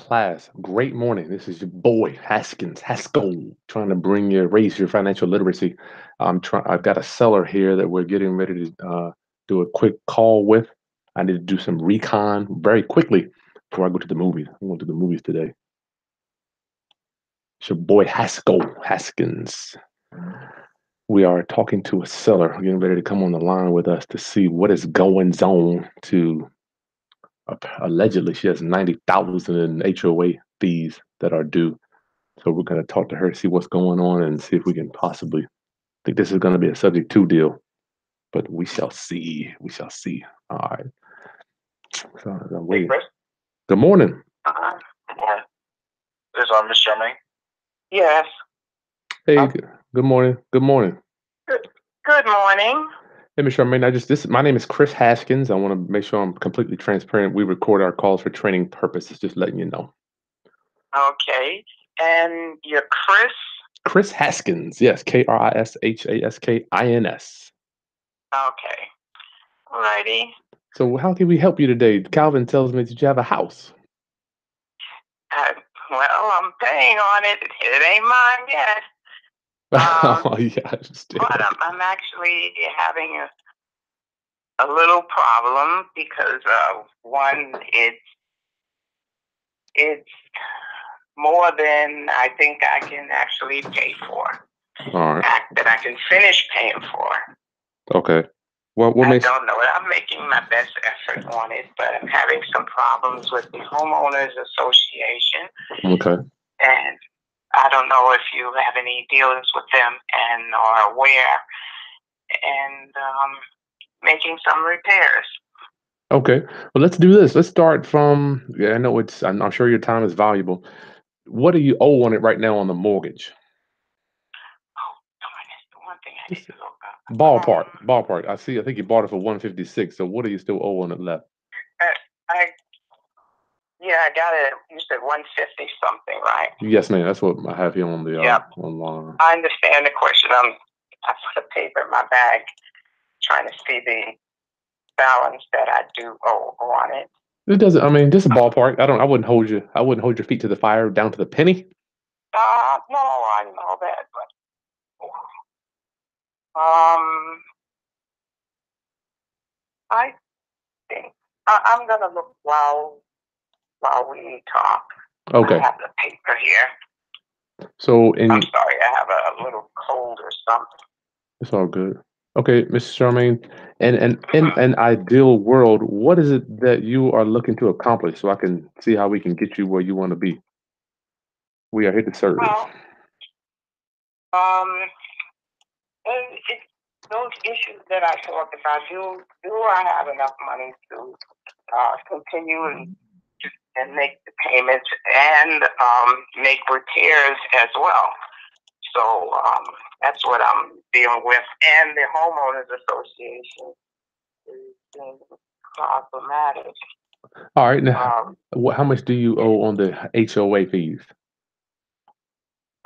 class. Great morning. This is your boy Haskell, trying to raise your financial literacy. I've got a seller here that we're getting ready to do a quick call with. I need to do some recon very quickly before I go to the movies. I'm going to the movies today. It's your boy Haskins. We are talking to a seller getting ready to come on the line with us to see what is going on to allegedly she has 90,000 in HOA fees that are due. So we're going to talk to her, see what's going on, and see if we can possibly think this is going to be a subject to deal. But we shall see. We shall see. All right. So, Hey, Chris. good morning. Good morning. This is Miss Charmaine. Yes. Hey, good morning. Good morning. Good morning. Hey, Ms. Charmaine, my name is Chris Haskins. I want to make sure I'm completely transparent. We record our calls for training purposes, just letting you know. Okay. And you're Chris? Chris Haskins. Yes, Krishaskins. Okay. Alrighty. So how can we help you today? Calvin tells me that you have a house. Well, I'm paying on it. It ain't mine yet. Yeah, I understand. But I'm actually having a little problem because one, it's more than I think I can actually pay for. All right. That I can finish paying for. Okay. Well, I don't know. I'm making my best effort on it, but I'm having some problems with the homeowners association. Okay. And I don't know if you have any dealings with them and are aware, and making some repairs. Okay. Well, let's do this. Let's start from. Yeah, I know I'm sure your time is valuable. What do you owe on it right now on the mortgage? Oh, that's the one thing I need to look up. Ballpark. I think you bought it for 156. So what do you still owe on it left? I got it. You said 150 something, right? Yes, ma'am. That's what I have here on the online. I understand the question. I put a paper in my bag, trying to see the balance that I do owe on it. It doesn't. I mean, this is a ballpark. I wouldn't hold you. I wouldn't hold your feet to the fire down to the penny. No, I know that, but I think I'm gonna look while we talk. Okay. I have the paper here. So I'm sorry, I have a little cold or something. It's all good. Okay, Mrs. Charmaine, and in an ideal world, what is it that you are looking to accomplish so I can see how we can get you where you want to be? We are here to serve. Well, it's those issues that I talked about. Do I have enough money to continue and make the payments and make repairs as well? So that's what I'm dealing with. And the homeowners association is problematic. All right. Now, how much do you owe on the HOA fees?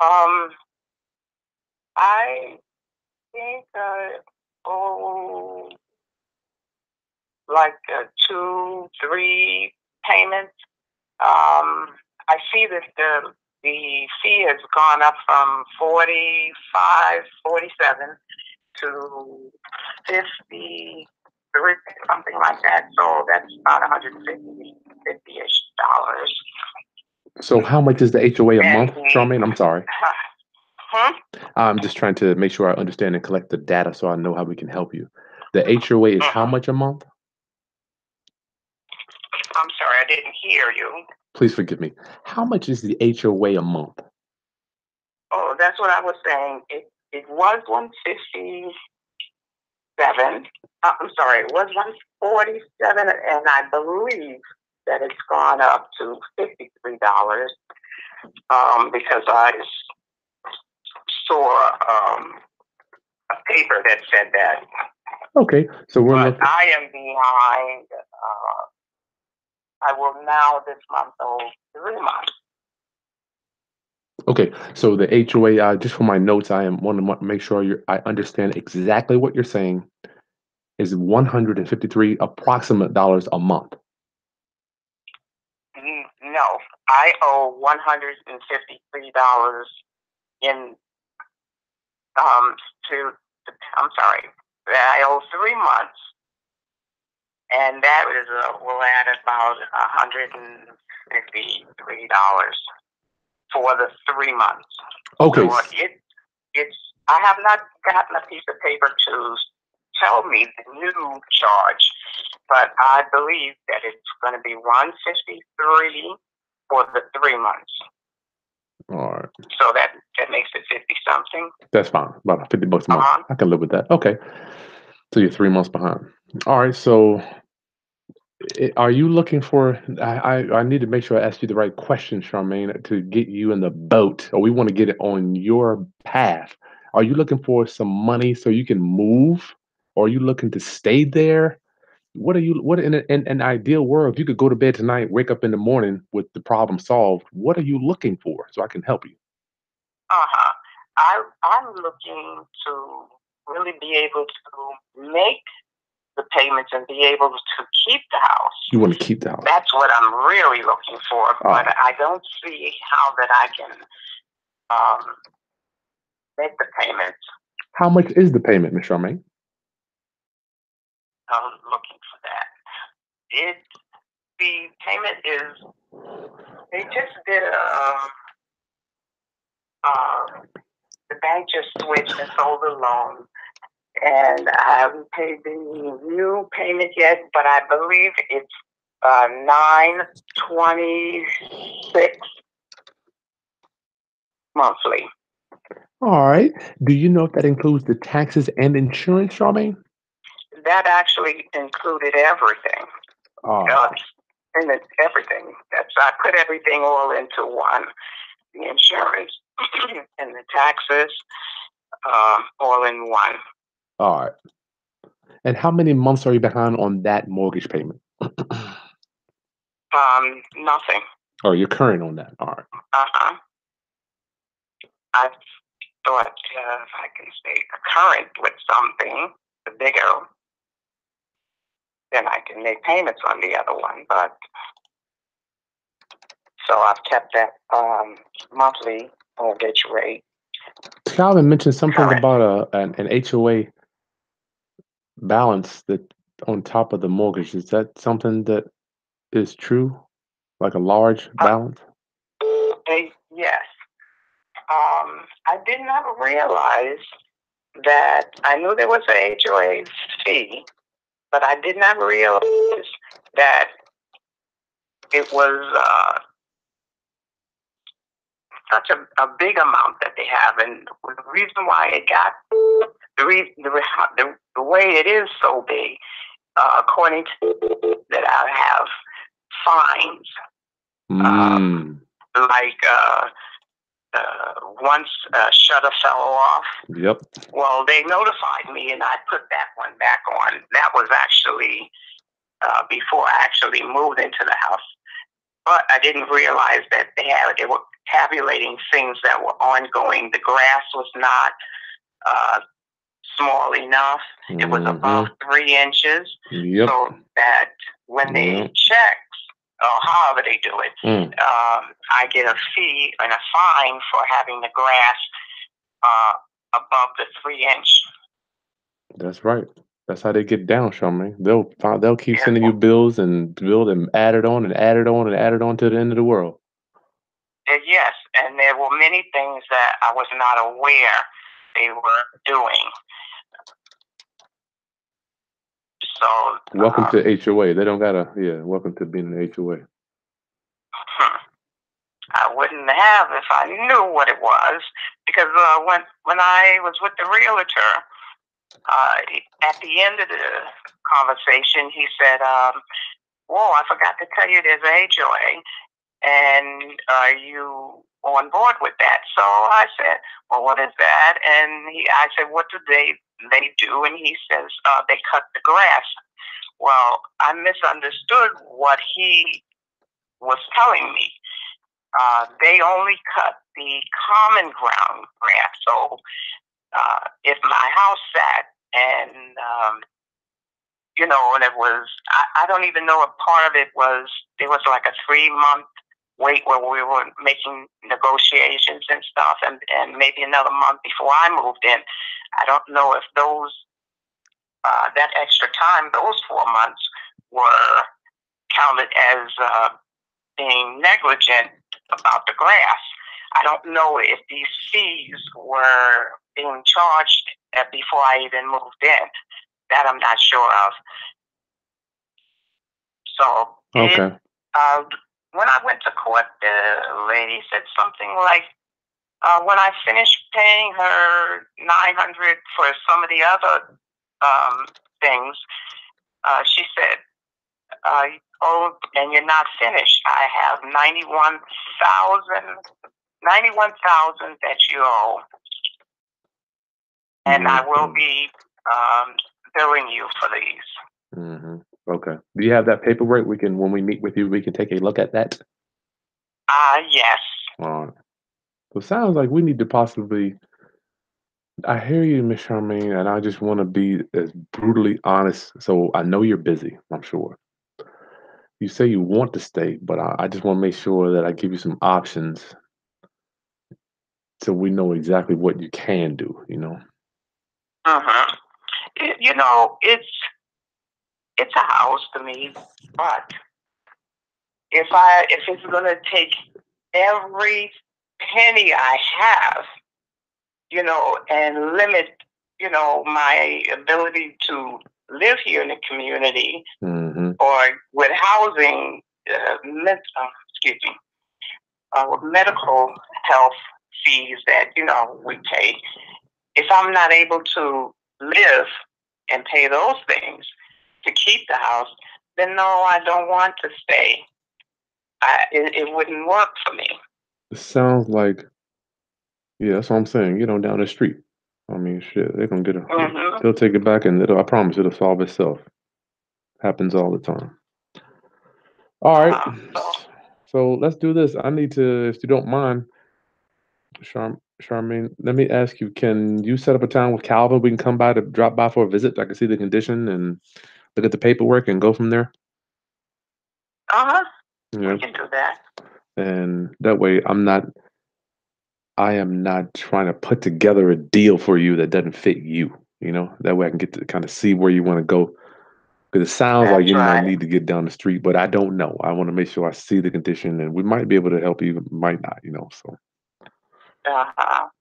I think like 2-3 payments. I see that the fee has gone up from 47 to 53, something like that. So that's about $150-ish. So how much is the HOA a month, Charmaine? I'm sorry. I'm just trying to make sure I understand and collect the data so I know how we can help you. The HOA is how much a month? I'm sorry, I didn't hear you. Please forgive me. How much is the HOA a month? Oh, that's what I was saying. It was 157. I'm sorry, it was 147, and I believe that it's gone up to $53 because I saw a paper that said that. Okay, so I am behind. I will now this month owe 3 months. Okay, so the HOA, just for my notes, I want to make sure I understand exactly what you're saying. Is 153 approximate dollars a month. No, I owe $153 in to. I'm sorry, I owe 3 months, and that is will add about $153 for the 3 months. Okay. So it's. I have not gotten a piece of paper to tell me the new charge, but I believe that it's going to be $153 for the 3 months. All right. So that makes it 50 something. That's fine. About $50 a month. I can live with that. Okay. So you're 3 months behind. All right. So are you looking for? I need to make sure I ask you the right question, Charmaine, to get you in the boat, or we want to get it on your path. Are you looking for some money so you can move, or are you looking to stay there? What are you? What in an ideal world, if you could go to bed tonight, wake up in the morning with the problem solved, what are you looking for so I can help you? Uh-huh. I'm looking to really be able to make the payments and be able to keep the house. You want to keep the house? That's what I'm really looking for. But I don't see how that I can make the payments. How much is the payment, Miss Charmaine? I'm looking for that. The payment is, they just did the bank just switched and sold the loan, and I haven't paid the new payment yet, but I believe it's $926 monthly. All right. Do you know if that includes the taxes and insurance, Charmaine? That actually included everything. And it's everything. I put everything all into one. The insurance and the taxes, all in one. All right. And how many months are you behind on that mortgage payment? Nothing. Oh, you're current on that. All right. Uh-huh. I thought if I can stay current with something, the bigger, then I can make payments on the other one. But so I've kept that monthly mortgage rate. Calvin mentioned something current. about an HOA balance that on top of the mortgage. Is that something that is true? Like a large balance? Yes. I did not realize that. I knew there was a HOA fee, but I did not realize that it was such a big amount that they have. And the reason why it got the way it is so big, according to that, I have fines. Like once a shutter fell off. Yep. Well, they notified me, and I put that one back on. That was actually before I actually moved into the house. But I didn't realize that they were tabulating things that were ongoing. The grass was not small enough. It was above 3 inches. Yep. So that when they check, or however they do it, I get a fee and a fine for having the grass above the 3 inch. That's right. That's how they get down, Charmaine. They'll keep sending you bills and add it on and add it on and add it on to the end of the world. Yes, and there were many things that I was not aware they were doing. So welcome to HOA. They don't gotta. Welcome to being an HOA. I wouldn't have if I knew what it was, because when I was with the realtor, at the end of the conversation, he said, "Whoa, I forgot to tell you there's a HOA, and are you on board with that?" So I said, "Well, what is that?" And I said, "What do they do?" And he says, "They cut the grass." Well, I misunderstood what he was telling me. They only cut the common ground grass. So if my house sat and and it was, I don't even know if part of it was, there was like a 3 month wait where we were making negotiations and stuff, and maybe another month before I moved in. I don't know if that extra time, those 4 months, were counted as being negligent about the grass. I don't know if these fees were being charged before I even moved in. That I'm not sure of. So Okay. when I went to court, the lady said something like, when I finished paying her $900 for some of the other things, she said, "Oh, and you're not finished. I have 91,000 that you owe, and I will be billing you for these." Mm-hmm. Okay. Do you have that paperwork? When we meet with you, we can take a look at that. Yes. So it sounds like we need to possibly. I hear you, Miss Charmaine, and I just want to be as brutally honest. So I know you're busy. I'm sure. You say you want to stay, but I just want to make sure that I give you some options so we know exactly what you can do. Uh-huh. It's a house to me, but if it's gonna take every penny I have, and limit, my ability to live here in the community, or with housing, excuse me, with medical health fees that we pay. If I'm not able to live and pay those things to keep the house, then no, I don't want to stay. It wouldn't work for me. It sounds like, yeah, that's what I'm saying. Down the street. I mean, shit, they're gonna get it. They'll take it back, and I promise it'll solve itself. Happens all the time. All right. So let's do this. I need to, if you don't mind, Charmaine, let me ask you, can you set up a time with Calvin? We can come by to drop by for a visit. I can see the condition and look at the paperwork and go from there. We can do that. And that way I am not trying to put together a deal for you that doesn't fit you. That way I can get to kind of see where you want to go. Because it sounds like you might need to get down the street, but I don't know. I want to make sure I see the condition, and we might be able to help you, might not. So.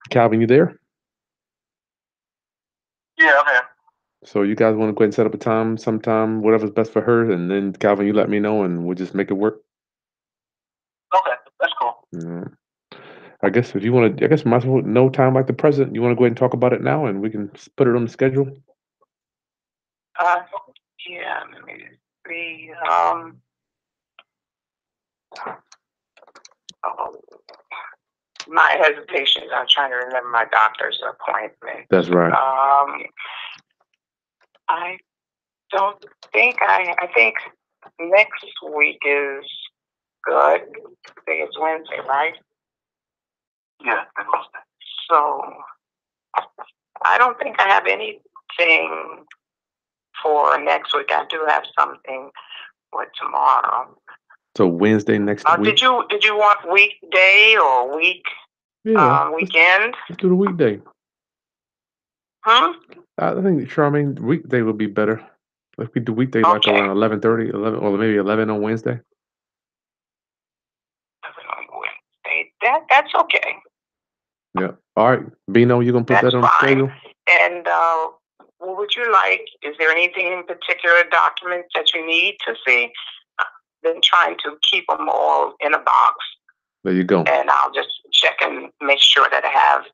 Calvin, you there? Yeah, I'm here. So you guys want to go ahead and set up a time, sometime, whatever's best for her, and then Calvin, you let me know, and we'll just make it work. Okay, that's cool. I guess if you want to, I guess might as well no time like the present. You want to go ahead and talk about it now, and we can put it on the schedule. Yeah. Let me see. My hesitation. I'm trying to remember my doctor's appointment. That's right. I don't think I think next week is good. I think it's Wednesday, right? Yeah, it's Wednesday. So I don't think I have anything for next week. I do have something for tomorrow. So Wednesday next week. Did you want weekday or weekend? Let's do the weekday. Huh? I think Charmaine, weekday would be better. Let's do weekday like around 11:30, 11, or maybe 11 on Wednesday. 11 on Wednesday. That's okay. Yeah. All right, Bino, you gonna put that on the schedule? And what would you like? Is there anything in particular documents that you need to see? Been trying to keep them all in a box. There you go. And I'll just check and make sure that I have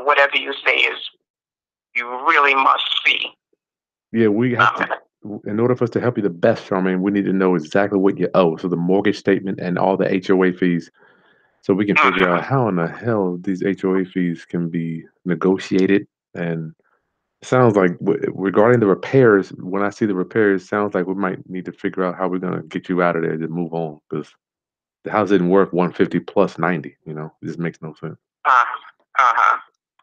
whatever you say is you really must see. Yeah, we have to. In order for us to help you the best, Charmaine, we need to know exactly what you owe. So the mortgage statement and all the HOA fees, so we can figure out how in the hell these HOA fees can be negotiated. And it sounds like regarding the repairs, when I see the repairs, sounds like we might need to figure out how we're gonna get you out of there to move on, because the house isn't worth 150 plus 90. It just makes no sense.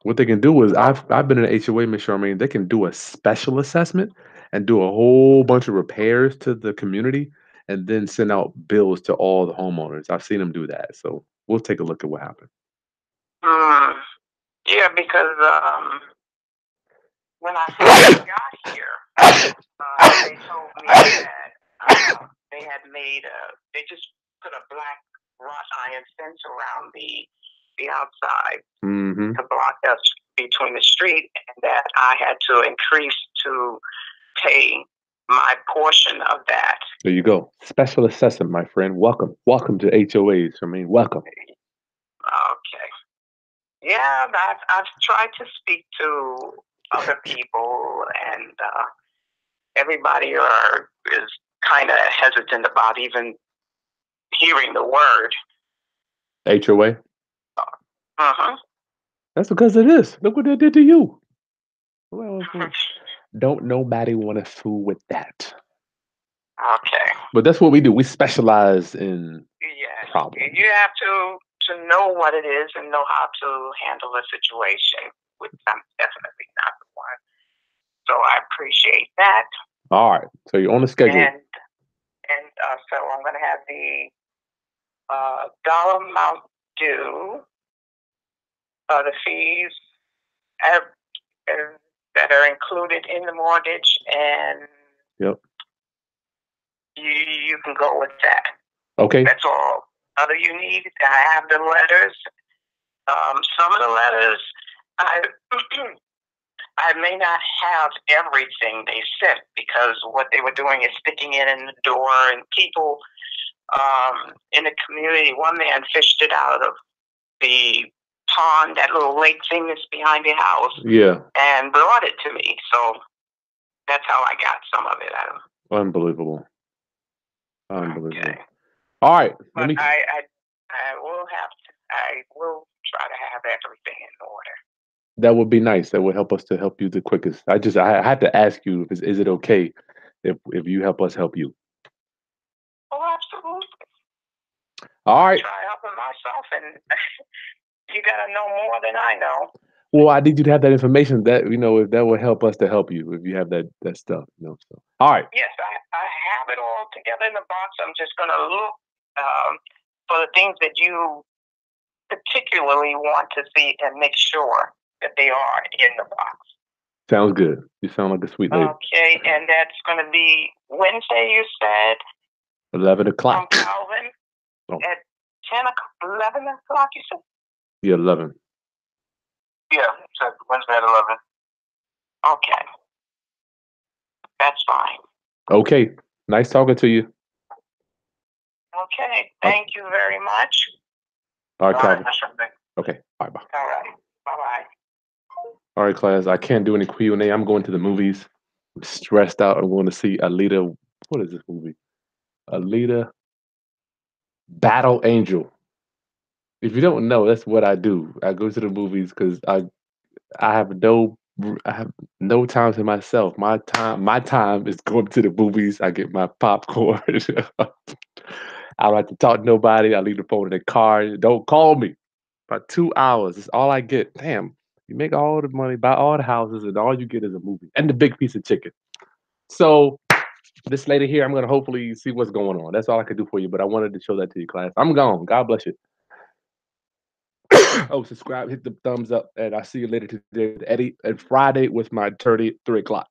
What they can do is, I've been in an HOA, Miss Charmaine. They can do a special assessment, and do a whole bunch of repairs to the community and then send out bills to all the homeowners. I've seen them do that. So we'll take a look at what happened. Mm, yeah, because when I first got here, they told me that they had they just put a black wrought iron fence around the outside Mm-hmm. to block us between the street, and that I had to increase to pay my portion of that. There you go. Special assessment, my friend. Welcome. Welcome to HOAs. I mean, welcome. Okay. Yeah, I've tried to speak to other people, and everybody is kind of hesitant about even hearing the word. HOA? Uh-huh. That's because it is. Look what they did to you. Well, don't nobody want to fool with that. Okay. But that's what we do. We specialize in Yes. problems. You have to know what it is and know how to handle the situation, which I'm definitely not the one. So I appreciate that. All right. So you're on the schedule. And so I'm going to have the dollar amount due, the fees that are included in the mortgage, and Yep. you can go with that. Okay. That's all. Other you need, I have the letters. Some of the letters, I I may not have everything they sent because what they were doing is sticking it in the door, and people in the community, one man fished it out of the pond, that little lake thing that's behind the house, Yeah. and brought it to me. So that's how I got some of it out of them. Unbelievable. Unbelievable. Okay. All right. But I will try to have everything in order. That would be nice. That would help us to help you the quickest. I had to ask you if is it okay if you help us help you. Oh, absolutely. All right. Try helping myself, and you gotta know more than I know. Well, I need you to have that information that if that will help us to help you if you have that stuff. So all right. Yes, I have it all together in the box. I'm just gonna look for the things that you particularly want to see and make sure that they are in the box. Sounds good. You sound like a sweet lady. Okay, and that's going to be Wednesday, you said? 11 o'clock. From Calvin? Oh. At 11 o'clock, you said? Yeah, 11. Yeah, so Wednesday at 11. Okay. That's fine. Okay. Nice talking to you. Okay, thank you very much. All right, Calvin. Right, okay, bye. All right, bye-bye. All right, class. I can't do any Q&A. I'm going to the movies. I'm stressed out. I'm going to see Alita. What is this movie? Alita Battle Angel. If you don't know, that's what I do. I go to the movies because I have no time to myself. My time is going to the movies. I get my popcorn. I don't have to talk to nobody. I leave the phone in the car. Don't call me. About 2 hours. That's all I get. Damn. You make all the money, buy all the houses, and all you get is a movie and the big piece of chicken. So this lady here, I'm gonna hopefully see what's going on. That's all I could do for you. But I wanted to show that to you, class. I'm gone. God bless you. Oh, subscribe, hit the thumbs up, and I'll see you later today with Eddie. And Friday was my 3 o'clock.